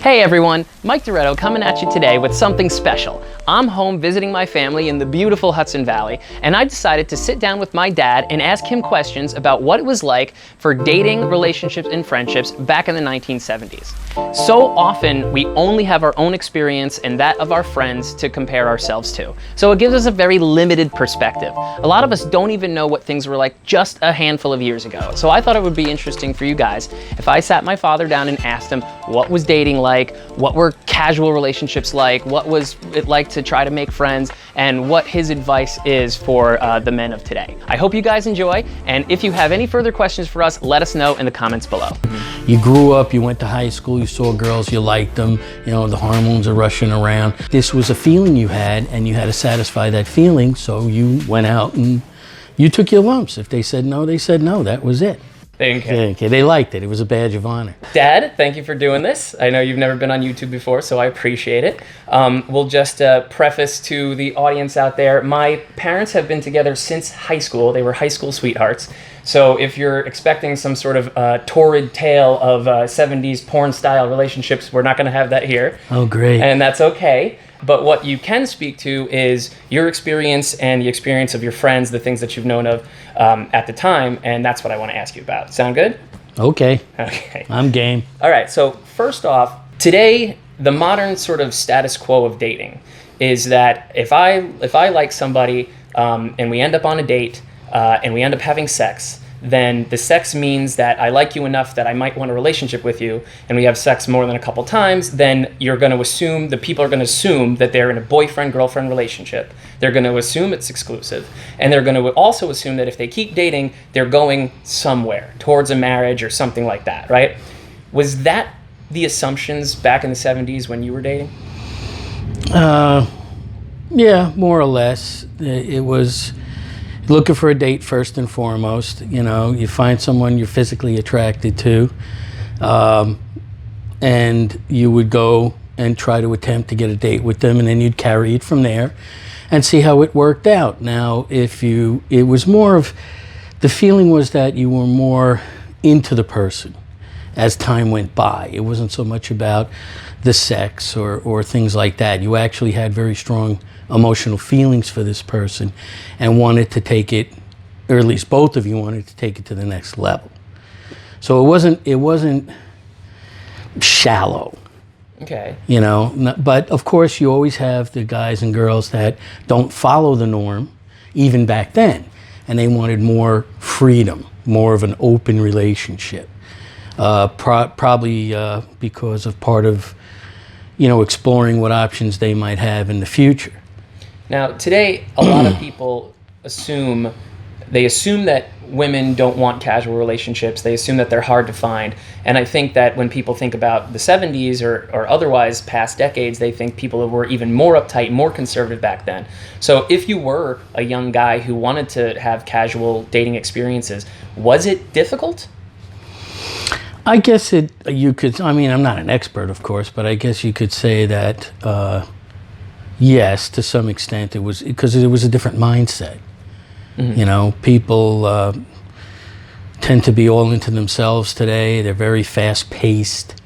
Hey everyone, Mike Doretto coming at you today with something special. I'm home visiting my family in the beautiful Hudson Valley, and I decided to sit down with my dad and ask him questions about what it was like for dating, relationships, and friendships back in the 1970s. So often, we only have our own experience and that of our friends to compare ourselves to. So it gives us a very limited perspective. A lot of us don't even know what things were like just a handful of years ago. So I thought it would be interesting for you guys if I sat my father down and asked him what was dating like, what were casual relationships like, what was it like to try to make friends, and what his advice is for the men of today. I hope you guys enjoy, and if you have any further questions for us, let us know in the comments below. You grew up, you went to high school, you saw girls, you liked them, you know, the hormones are rushing around. This was a feeling you had, and you had to satisfy that feeling, so you went out and you took your lumps. If they said no, they said no, that was it. Okay. Okay, they liked it. It was a badge of honor. Dad, thank you for doing this. I know you've never been on YouTube before, so I appreciate it. We'll just preface to the audience out there, my parents have been together since high school. They were high school sweethearts. So if you're expecting some sort of torrid tale of 70s porn-style relationships, we're not going to have that here. Oh, great. And that's okay. But what you can speak to is your experience and the experience of your friends, the things that you've known of at the time, and that's what I want to ask you about. Sound good? Okay. Okay. I'm game. All right, so first off, today, the modern sort of status quo of dating is that if I like somebody and we end up on a date and we end up having sex, then the sex means that I like you enough that I might want a relationship with you, and we have sex more than a couple times, then you're going to assume, the people are going to assume that they're in a boyfriend-girlfriend relationship. They're going to assume it's exclusive, and they're going to also assume that if they keep dating, they're going somewhere, towards a marriage or something like that, right? Was that the assumptions back in the 70s when you were dating? Yeah, more or less. It was looking for a date first and foremost. You know, you find someone you're physically attracted to, and you would go and try to attempt to get a date with them, and then you'd carry it from there and see how it worked out. Now, it was more of, the feeling was that you were more into the person as time went by. It wasn't so much about the sex or things like that. You actually had very strong emotional feelings for this person and wanted to take it, or at least both of you wanted to take it to the next level. So it wasn't shallow. Okay. You know, but of course you always have the guys and girls that don't follow the norm, even back then, and they wanted more freedom, more of an open relationship. Probably because of part of, you know, exploring what options they might have in the future. Now, today, a lot of people assume that women don't want casual relationships. They assume that they're hard to find. And I think that when people think about the 70s or otherwise past decades, they think people were even more uptight, more conservative back then. So if you were a young guy who wanted to have casual dating experiences, was it difficult? I guess you could, I mean, I'm not an expert, of course, but I guess you could say that, yes, to some extent it was, because it was a different mindset. Mm-hmm. You know, people tend to be all into themselves today. They're very fast-paced.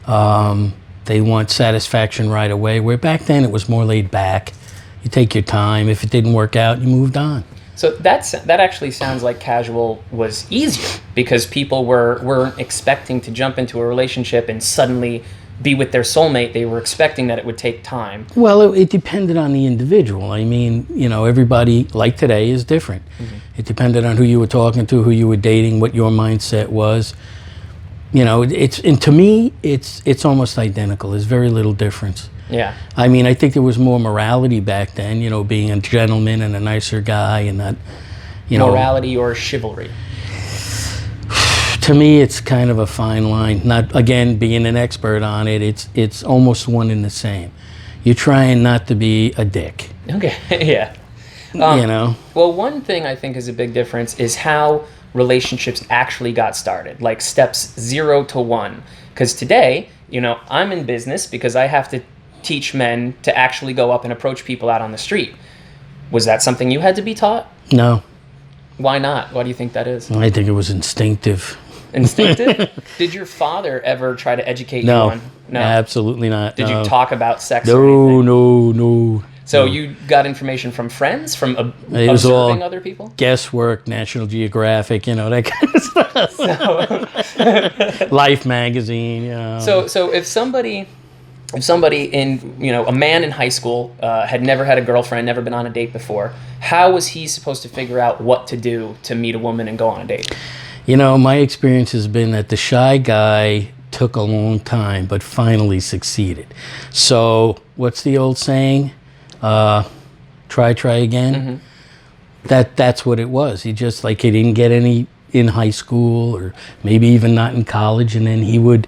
They want satisfaction right away, where back then it was more laid back. You take your time. If it didn't work out, you moved on. So that actually sounds like casual was easier, because people weren't expecting to jump into a relationship and suddenly be with their soulmate. They were expecting that it would take time. Well, it depended on the individual. I mean, you know, everybody, like today, is different. Mm-hmm. It depended on who you were talking to, who you were dating, what your mindset was. You know, and to me, it's almost identical. There's very little difference. Yeah. I mean, I think there was more morality back then, you know, being a gentleman and a nicer guy and not, you know. Morality or chivalry? To me, it's kind of a fine line. Not, again, being an expert on it, it's almost one and the same. You're trying not to be a dick. Okay, yeah. You know? Well, one thing I think is a big difference is how relationships actually got started, like steps 0 to 1. Because today, you know, I'm in business because I have to teach men to actually go up and approach people out on the street. Was that something you had to be taught? No. Why not? Why do you think that is? I think it was instinctive. Instinctive? Did your father ever try to educate you on? No, absolutely not. Did no. you talk about sex or anything? No. So you got information from friends, from It was observing all other people? guesswork, National Geographic, that kind of stuff. Life magazine. So if somebody in, a man in high school had never had a girlfriend, never been on a date before, how was he supposed to figure out what to do to meet a woman and go on a date? My experience has been that the shy guy took a long time, but finally succeeded. So what's the old saying? Try again. That's what it was. He just he didn't get any in high school, or maybe even not in college, and then he would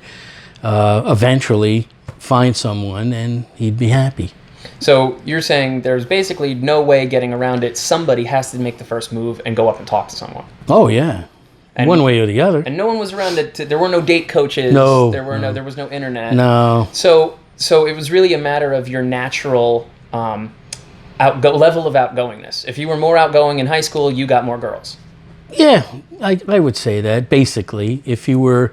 eventually find someone and he'd be happy. So you're saying there's basically no way getting around it. Somebody has to make the first move and go up and talk to someone. Oh yeah, one way or the other. And no one was around it. There were no date coaches. No, there was no internet. No. So it was really a matter of your natural level of outgoingness. If you were more outgoing in high school, you got more girls. Yeah, I would say that basically. If you were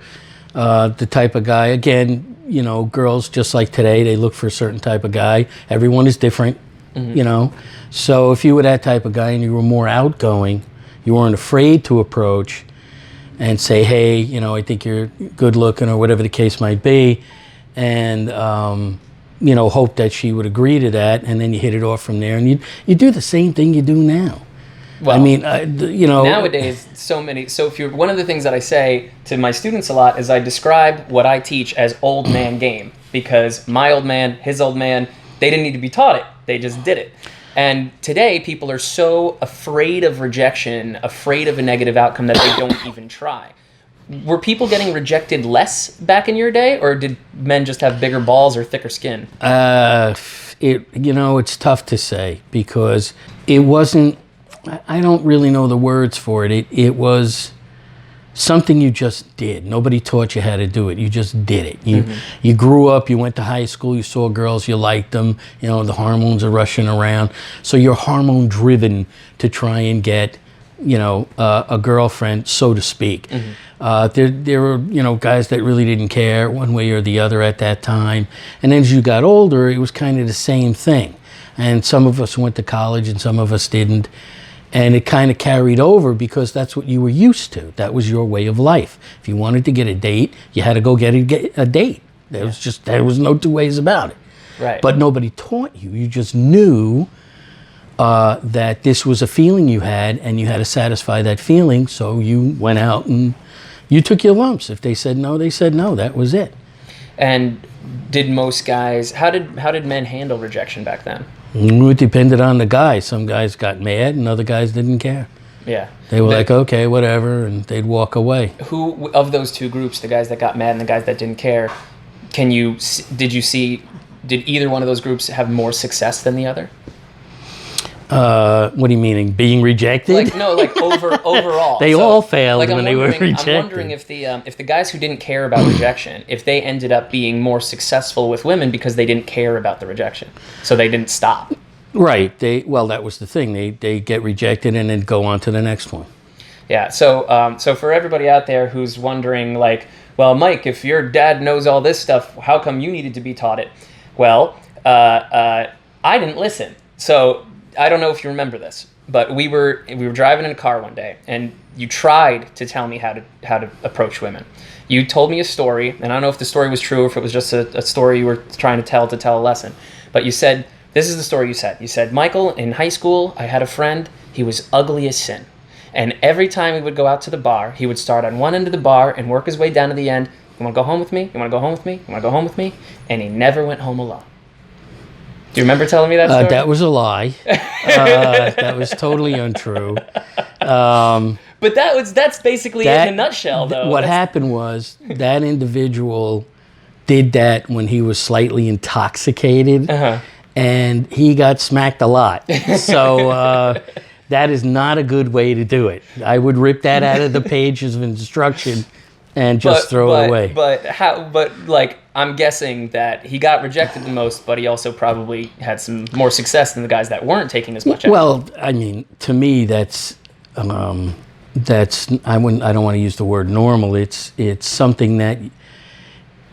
the type of guy, again, girls just like today, they look for a certain type of guy. Everyone is different, So if you were that type of guy and you were more outgoing, you weren't afraid to approach and say, hey, I think you're good looking, or whatever the case might be, and hope that she would agree to that, and then you hit it off from there, and you do the same thing you do now. Well, I mean, nowadays, so few. One of the things that I say to my students a lot is I describe what I teach as old man game, because my old man, his old man, they didn't need to be taught it. They just did it. And today, people are so afraid of rejection, afraid of a negative outcome, that they don't even try. Were people getting rejected less back in your day, or did men just have bigger balls or thicker skin? It's tough to say, because it wasn't. I don't really know the words for it. It was something you just did. Nobody taught you how to do it. You just did it. You grew up, you went to high school, you saw girls, you liked them, the hormones are rushing around. So you're hormone driven to try and get, a girlfriend, so to speak. There were, guys that really didn't care one way or the other at that time. And then as you got older, it was kind of the same thing. And some of us went to college and some of us didn't. And it kind of carried over because that's what you were used to. That was your way of life. If you wanted to get a date, you had to go get a date. There was no two ways about it. Right. But nobody taught you. You just knew that this was a feeling you had, and you had to satisfy that feeling. So you went out and you took your lumps. If they said no, they said no. That was it. And did most guys? How did men handle rejection back then? It depended on the guy. Some guys got mad, and other guys didn't care. Yeah. They were like, okay, whatever, and they'd walk away. Who of those two groups, the guys that got mad and the guys that didn't care, did either one of those groups have more success than the other? What do you mean, being rejected? Overall. They all failed when they were rejected. I'm wondering if the guys who didn't care about rejection, if they ended up being more successful with women because they didn't care about the rejection, so they didn't stop. Right. That was the thing. They get rejected and then go on to the next one. Yeah. So for everybody out there who's wondering, well, Mike, if your dad knows all this stuff, how come you needed to be taught it? Well, I didn't listen. So I don't know if you remember this, but we were driving in a car one day, and you tried to tell me how to approach women. You told me a story, and I don't know if the story was true or if it was just a story you were trying to tell a lesson. But you said, this is the story you said. You said, Michael, in high school, I had a friend. He was ugly as sin. And every time we would go out to the bar, he would start on one end of the bar and work his way down to the end. You want to go home with me? You want to go home with me? You want to go home with me? And he never went home alone. Do you remember telling me that story? That was a lie. That was totally untrue. But that's basically it in a nutshell, though. What happened was that individual did that when he was slightly intoxicated, and he got smacked a lot. So that is not a good way to do it. I would rip that out of the pages of instruction and just throw it away. But I'm guessing that he got rejected the most, but he also probably had some more success than the guys that weren't taking as much effort. Well, I mean, to me, that's I don't want to use the word normal. It's something that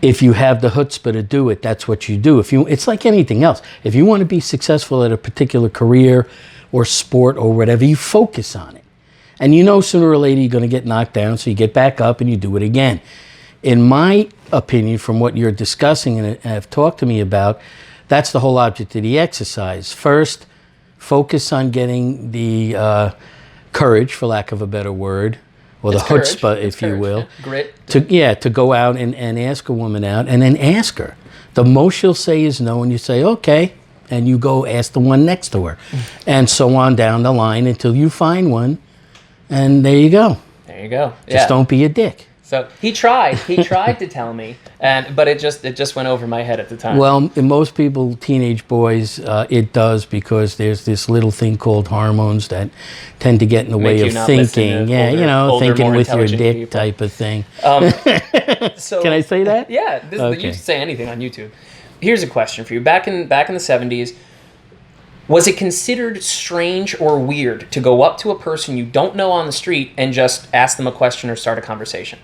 if you have the chutzpah to do it, that's what you do. It's like anything else. If you want to be successful at a particular career or sport or whatever, you focus on it. And you know sooner or later you're going to get knocked down, so you get back up and you do it again. In my opinion, from what you're discussing and have talked to me about, that's the whole object of the exercise. First, focus on getting the courage, for lack of a better word, or the chutzpah, if you will. Grit. To go out and ask a woman out, and then ask her. The most she'll say is no, and you say, okay, and you go ask the one next to her. And so on down the line until you find one, and there you go. There you go. Just don't be a dick. So he tried to tell me, but it just went over my head at the time. Well, in most people, teenage boys, it does, because there's this little thing called hormones that tend to get in the way of thinking. Yeah, thinking with your dick people. Type of thing. So, can I say that? Yeah, you can say anything on YouTube. Here's a question for you. Back in the 70s, was it considered strange or weird to go up to a person you don't know on the street and just ask them a question or start a conversation?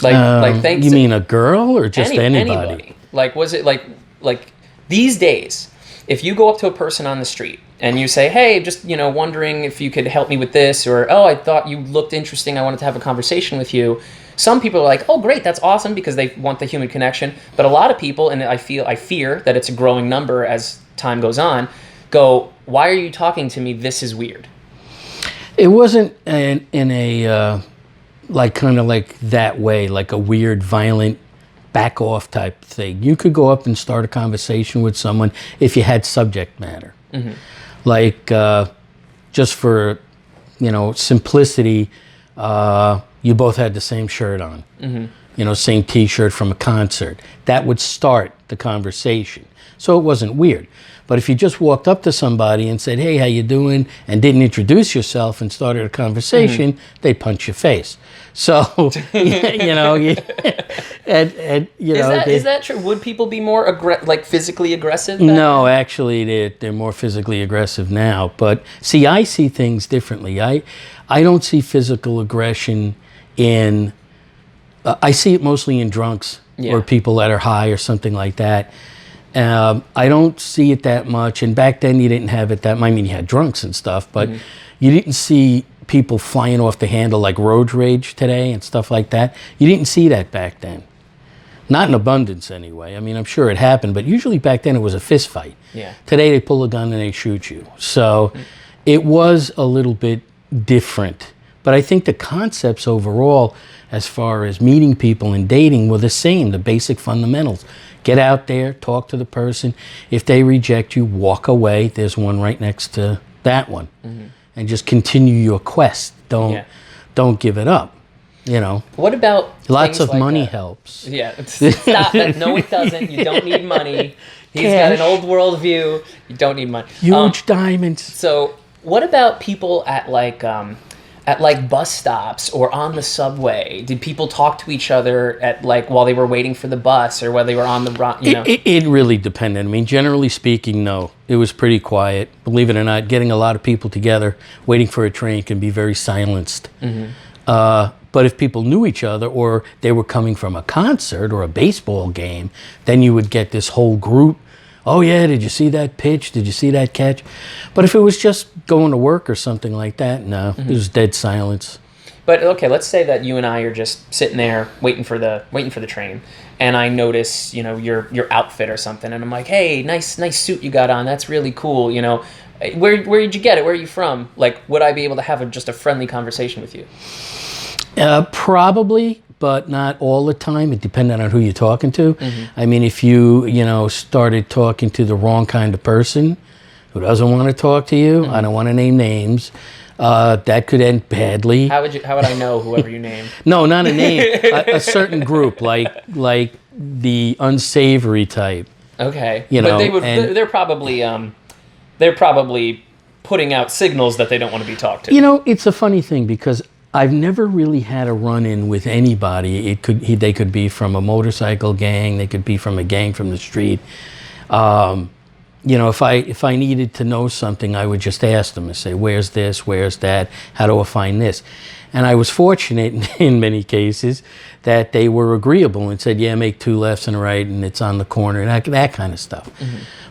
You mean a girl or just anybody? Like, was it like these days, if you go up to a person on the street and you say, hey, just, wondering if you could help me with this, or, oh, I thought you looked interesting, I wanted to have a conversation with you. Some people are like, oh, great, that's awesome, because they want the human connection. But a lot of people, and I fear that it's a growing number as time goes on, go, why are you talking to me? This is weird. It wasn't in a kind of like that way, like a weird, violent, back off type thing. You could go up and start a conversation with someone if you had subject matter. Mm-hmm. Like, just for, simplicity, you both had the same shirt on, mm-hmm. Same T-shirt from a concert. That would start the conversation. So it wasn't weird. But if you just walked up to somebody and said, hey, how you doing? And didn't introduce yourself and started a conversation, mm-hmm. they'd punch your face. So, Is that true? Would people be more physically aggressive? No, actually, they're more physically aggressive now. But see, I see things differently. I don't see physical aggression in, I see it mostly in drunks or people that are high or something like that. I don't see it that much, and back then you didn't have it that much. I mean, you had drunks and stuff, but mm-hmm. you didn't see people flying off the handle like road rage today and stuff like that. You didn't see that back then. Not in abundance anyway. I mean, I'm sure it happened, but usually back then it was a fist fight. Yeah. Today they pull a gun and they shoot you. So it was a little bit different. But I think the concepts overall, as far as meeting people and dating, were the same, the basic fundamentals. Get out there, talk to the person. If they reject you, walk away. There's one right next to that one. Mm-hmm. And just continue your quest. Don't give it up. What about lots of money helps? Yeah, stop that. No, it doesn't. You don't need money. He's got an old world view. You don't need money. Huge diamonds. So what about people at bus stops or on the subway? Did people talk to each other while they were waiting for the bus, or while they were on the It really depended. I mean, generally speaking, no. It was pretty quiet. Believe it or not, getting a lot of people together waiting for a train can be very silenced. Mm-hmm. But if people knew each other, or they were coming from a concert or a baseball game, then you would get this whole group. Oh yeah, did you see that pitch? Did you see that catch? But if it was just going to work or something like that, no, mm-hmm. It was dead silence. But okay, let's say that you and I are just sitting there waiting for the train, and I notice, your outfit or something, and I'm like, hey, nice suit you got on. That's really cool. Where did you get it? Where are you from? Like, would I be able to have just a friendly conversation with you? Probably. But not all the time. It depended on who you're talking to. Mm-hmm. I mean, if you, started talking to the wrong kind of person who doesn't want to talk to you, mm-hmm. I don't want to name names, that could end badly. How would I know whoever you name? No, not a name. a certain group, like the unsavory type. Okay. But they're probably putting out signals that they don't want to be talked to. It's a funny thing, because I've never really had a run-in with anybody. They could be from a motorcycle gang. They could be from a gang from the street. if I needed to know something, I would just ask them and say, where's this, where's that, how do I find this? And I was fortunate in many cases that they were agreeable and said, yeah, make 2 lefts and a right and it's on the corner, and that kind of stuff.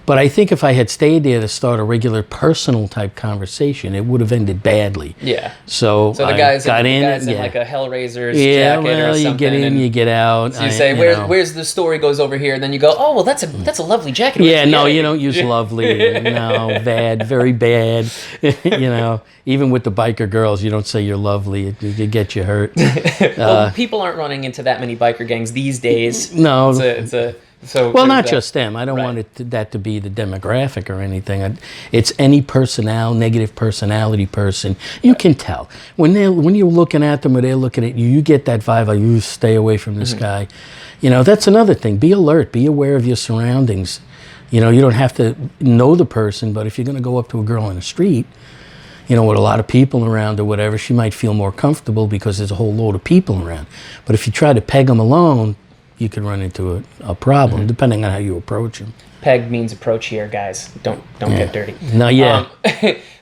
But I think if I had stayed there to start a regular personal type conversation, it would have ended badly. Yeah. So the I guys got in, in, like a Hellraiser's yeah, jacket well, or something. you get in, and you get out. so you say, where's the story goes over here, and then you go, oh, well, that's a lovely jacket. Yeah, no, you don't use lovely. No, bad, very bad. Even with the biker girls, you don't say you're lovely. It get you hurt. Well, people aren't running into that many biker gangs these days. No. So not just them. I don't want that to be the demographic or anything. It's any negative personality person. You can tell when you're looking at them or they're looking at you. You get that vibe. Like, you stay away from this guy. That's another thing. Be alert. Be aware of your surroundings. You don't have to know the person, but if you're going to go up to a girl in the street, with a lot of people around or whatever, she might feel more comfortable because there's a whole load of people around. But if you try to peg them alone, you could run into a problem, depending on how you approach them. Peg means approach here, guys. Don't get dirty. No, yeah.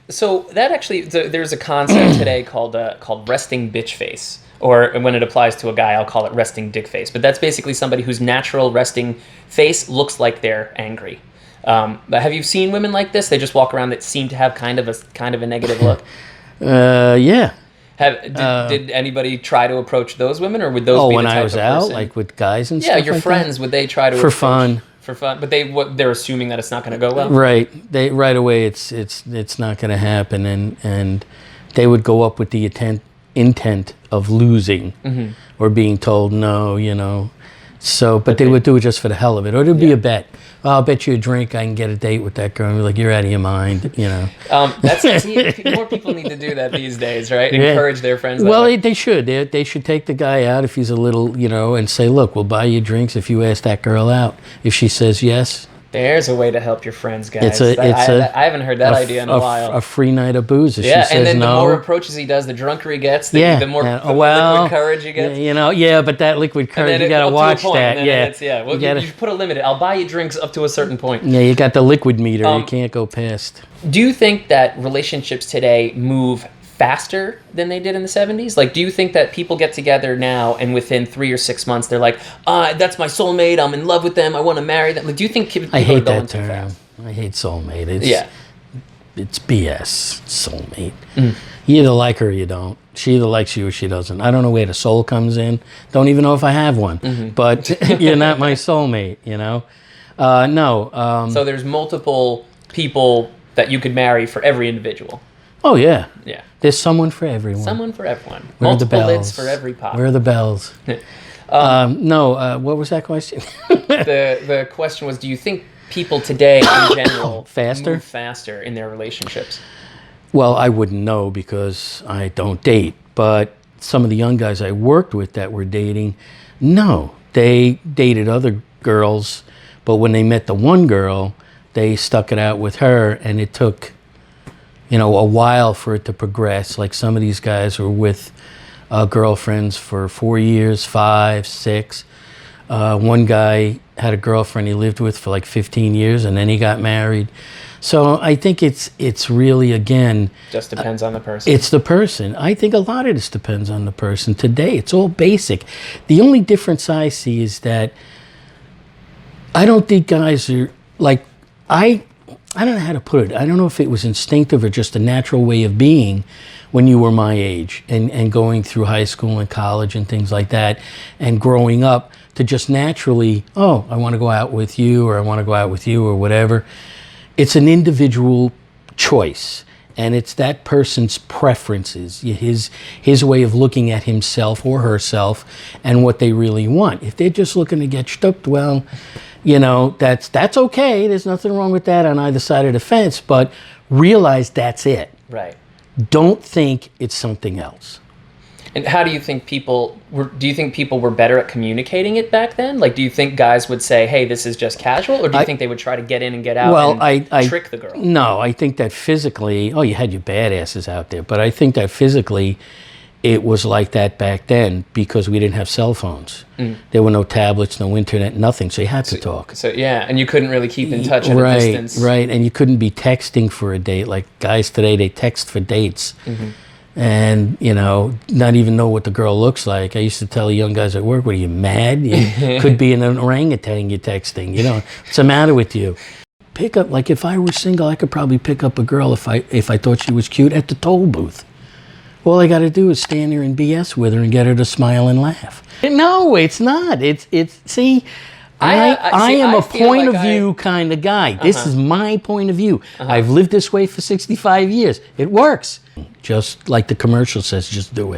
So that actually, there's a concept today called resting bitch face. Or when it applies to a guy, I'll call it resting dick face. But that's basically somebody whose natural resting face looks like they're angry. But have you seen women like this? They just walk around that seem to have kind of a negative look. Yeah. Did anybody try to approach those women, or would those be the when type I was of out, person? like with guys and stuff? Yeah, your like friends, that? would they try to For approach? fun. For fun, but they're assuming that it's not going to go well. Right. They right away it's not going to happen, and they would go up with the intent of losing or being told no, So, but they would do it just for the hell of it, or there'd be a bet. I'll bet you a drink I can get a date with that girl. And be like, you're out of your mind, More people need to do that these days, right? Encourage their friends. Well, they should. They should take the guy out if he's a little, and say, look, we'll buy you drinks if you ask that girl out. If she says yes. There's a way to help your friends, guys. I haven't heard that idea in a while. A free night of booze. If she and says then no, the more approaches he does, the drunker he gets. The more liquid courage he gets. But that liquid courage, you got to watch that. You should put a limit. I'll buy you drinks up to a certain point. Yeah, you got the liquid meter. You can't go past. Do you think that relationships today move faster than they did in the 70s? Like, do you think that people get together now and within 3 or 6 months they're like, that's my soulmate, I'm in love with them, I want to marry them? Like, do you think people I hate are going that too term. fast? I hate soulmate. It's BS. Soulmate. You either like her or you don't. She either likes you or she doesn't. I don't know where the soul comes in. Don't even know if I have one. But you're not my soulmate. No. So there's multiple people that you could marry for every individual. Oh, yeah. Yeah. There's someone for everyone. Someone for everyone. Where Multiple are the bells? lids for every pot. Where are the bells? What was that question? The question was, do you think people today in general Faster? move faster in their relationships? Well, I wouldn't know because I don't date. But some of the young guys I worked with that were dating, no. They dated other girls, but when they met the one girl, they stuck it out with her, and it took a while for it to progress. Like some of these guys were with girlfriends for 4 years, 5, 6. One guy had a girlfriend he lived with for like 15 years, and then he got married. So I think it's really, again... Just depends on the person. It's the person. I think a lot of this depends on the person. Today, it's all basic. The only difference I see is that I don't think guys are... Like, I don't know how to put it. I don't know if it was instinctive or just a natural way of being when you were my age and going through high school and college and things like that and growing up to just naturally, I want to go out with you or I want to go out with you or whatever. It's an individual choice, and it's that person's preferences, his way of looking at himself or herself and what they really want. If they're just looking to get stuck, well... that's okay. There's nothing wrong with that on either side of the fence, but realize that's it. Right. Don't think it's something else. And how do you think people were better at communicating it back then? Like, do you think guys would say, hey, this is just casual? Or do you think they would try to get in and get out and trick the girl? No, I think that physically, you had your badasses out there, but I think that physically it was like that back then because we didn't have cell phones. There were no tablets, no internet, nothing. So you had to talk. So yeah, and you couldn't really keep in touch at a distance. Right, and you couldn't be texting for a date. Like guys today, they text for dates. And, you know, not even know what the girl looks like. I used to tell young guys at work, what are you, mad? You could be an orangutan you're texting. You know, what's the matter with you? Pick up, like if I were single, I could probably pick up a girl if I thought she was cute at the toll booth. All I got to do is stand there and BS with her and get her to smile and laugh. No, it's not. See, I am a point of view kind of guy. This is my point of view. I've lived this way for 65 years. It works. Just like the commercial says, just do it.